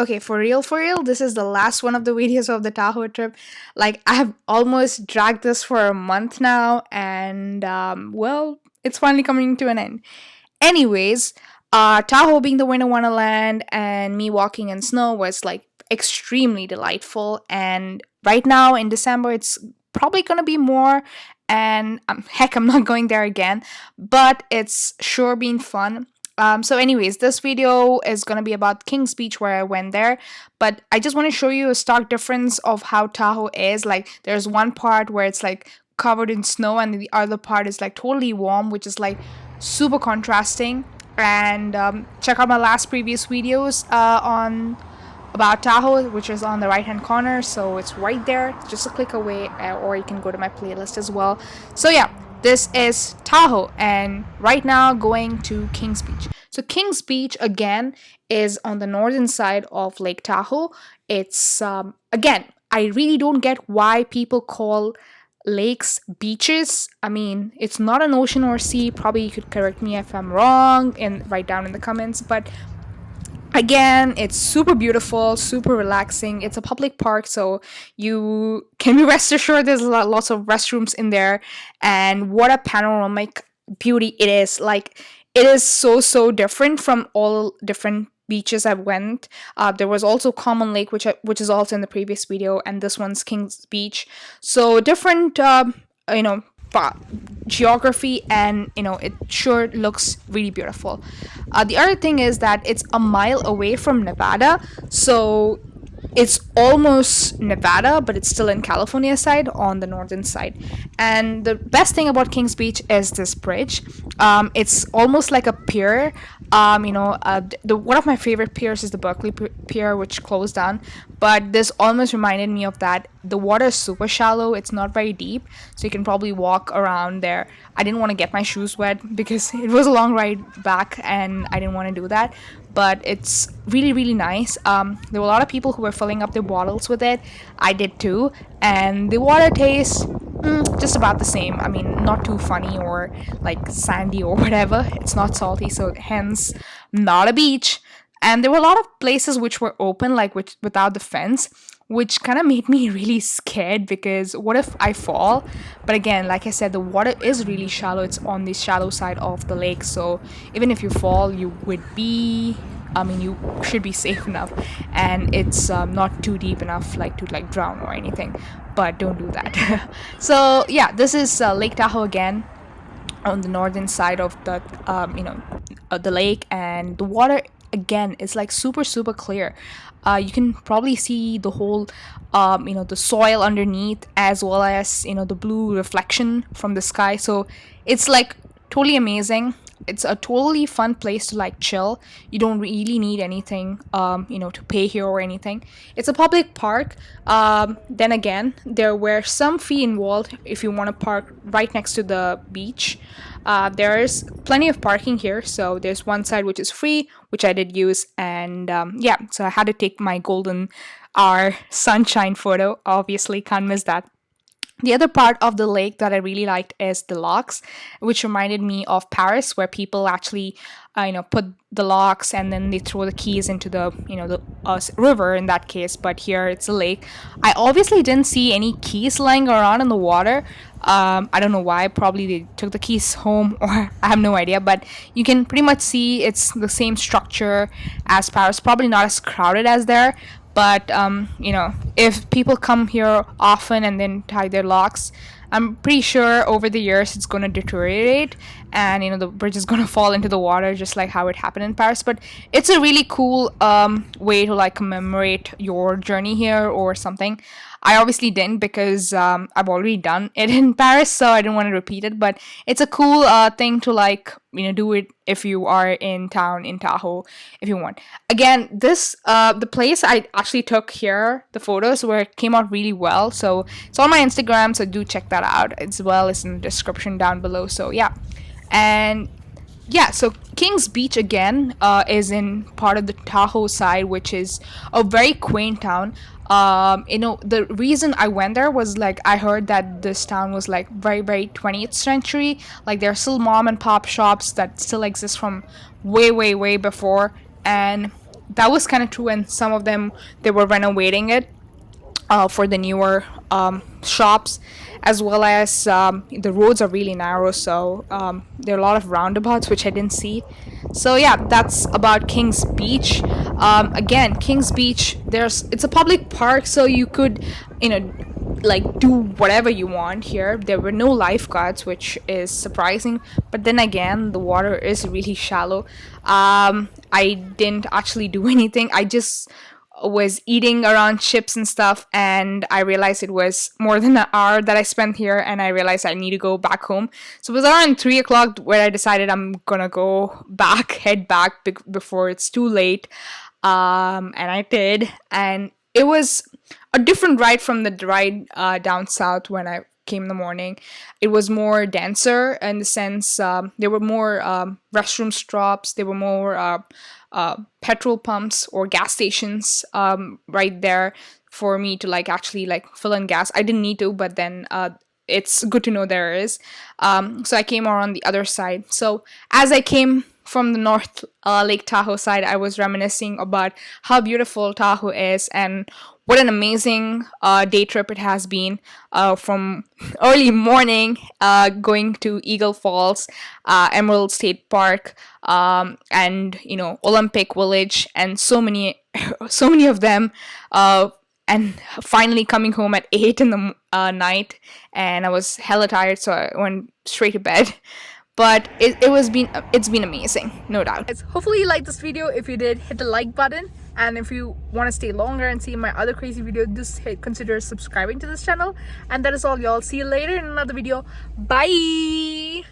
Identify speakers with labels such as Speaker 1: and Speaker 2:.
Speaker 1: Okay, for real, this is the last one of the videos of the Tahoe trip. Like, I have almost dragged this for a month now, and well, it's finally coming to an end. Anyways, Tahoe being the winter wonderland and me walking in snow was like extremely delightful. And right now in December, it's probably gonna be more. And heck, I'm not going there again, but it's sure been fun. So, anyways, this video is gonna be about King's Beach where I went there, but I just want to show you a stark difference of how Tahoe is. Like, there's one part where it's like covered in snow, and the other part is like totally warm, which is like super contrasting. And check out my last previous videos on about Tahoe, which is on the right hand corner, so it's right there, just a click away, or you can go to my playlist as well. So yeah, this is Tahoe, and right now going to Kings Beach. So Kings Beach again is on the northern side of Lake Tahoe. It's again, I really don't get why people call lakes beaches. I mean, it's not an ocean or sea. Probably you could correct me if I'm wrong and write down in the comments, but again, it's super beautiful, super relaxing. It's a public park, so you can be rest assured there's lots of restrooms in there. And what a panoramic beauty it is! Like, it is so different from all different beaches I've went. There was also Common Lake, which is also in the previous video, and this one's Kings Beach. So different, you know, geography, and it sure looks really beautiful. The other thing is that it's a mile away from Nevada, so it's almost Nevada, but it's still in California side on the northern side. And the best thing about Kings Beach is this bridge. It's almost like a pier. The one of my favorite piers is the Berkeley Pier, which closed down. But this almost reminded me of that. The water is super shallow. It's not very deep, so you can probably walk around there. I didn't want to get my shoes wet because it was a long ride back, and I didn't want to do that. But it's really nice. There were a lot of people who were filling up their bottles with it. I did too, and the water tastes just about the same. I mean, not too funny or like sandy or whatever. It's not salty, so hence not a beach. And there were a lot of places which were open, like without the fence, which kind of made me really scared because what if I fall? But again, like I said, the water is really shallow. It's on the shallow side of the lake, so even if you fall, you should be safe enough, and it's not too deep enough like to like drown or anything. But don't do that. So yeah, this is Lake Tahoe again on the northern side of the lake, and the water again is like super clear. You can probably see the whole the soil underneath, as well as the blue reflection from the sky. So it's like totally amazing. It's a totally fun place to like chill. You don't really need anything to pay here or anything. It's a public park. Then again, there were some fee involved if you want to park right next to the beach. There's plenty of parking here, so there's one side which is free, which I did use, and yeah, so I had to take my golden hour sunshine photo. Obviously, can't miss that. The other part of the lake that I really liked is the locks, which reminded me of Paris, where people actually, put the locks and then they throw the keys into the river in that case. But here it's a lake. I obviously didn't see any keys lying around in the water. I don't know why. Probably they took the keys home, or I have no idea. But you can pretty much see it's the same structure as Paris. Probably not as crowded as there. But if people come here often and then tie their locks, I'm pretty sure over the years it's going to deteriorate, and the bridge is going to fall into the water, just like how it happened in Paris. But it's a really cool way to like commemorate your journey here or something. I obviously didn't because I've already done it in Paris, so I didn't want to repeat it. But it's a cool thing to like do it if you are in town in Tahoe, if you want. Again, this the place I actually took here, the photos where it came out really well. So it's on my Instagram, so do check that out as well. It's in the description down below. So yeah, and yeah, so Kings Beach again is in part of the Tahoe side, which is a very quaint town. The reason I went there was like I heard that this town was like very 20th century. Like there are still mom and pop shops that still exist from way before, and that was kind of true, and some of them, they were renovating it for the newer shops, as well as the roads are really narrow, so there are a lot of roundabouts which I didn't see. So yeah, that's about King's Beach. Again, King's Beach, it's a public park, so you could, you know, like do whatever you want here. There were no lifeguards, which is surprising, but then again, the water is really shallow. I didn't actually do anything. I just was eating around chips and stuff, and I realized it was more than an hour that I spent here, and I realized I need to go back home. So it was around 3 o'clock where I decided I'm gonna head back before it's too late. And I did, and it was a different ride from the ride down south when I came in the morning. It was more denser in the sense, there were more restroom stops, there were more petrol pumps or gas stations right there for me to like actually like fill in gas. I didn't need to, but then it's good to know there is. So I came around the other side. So as I came from the North Lake Tahoe side, I was reminiscing about how beautiful Tahoe is and what an amazing day trip it has been, from early morning going to Eagle Falls, Emerald State Park, and Olympic Village, and so many so many of them, and finally coming home at 8 in the night, and I was hella tired, so I went straight to bed. But it's been amazing, no doubt. Hopefully you liked this video. If you did, hit the like button, and if you want to stay longer and see my other crazy videos, just consider subscribing to this channel. And that is all, y'all. See you later in another video. Bye.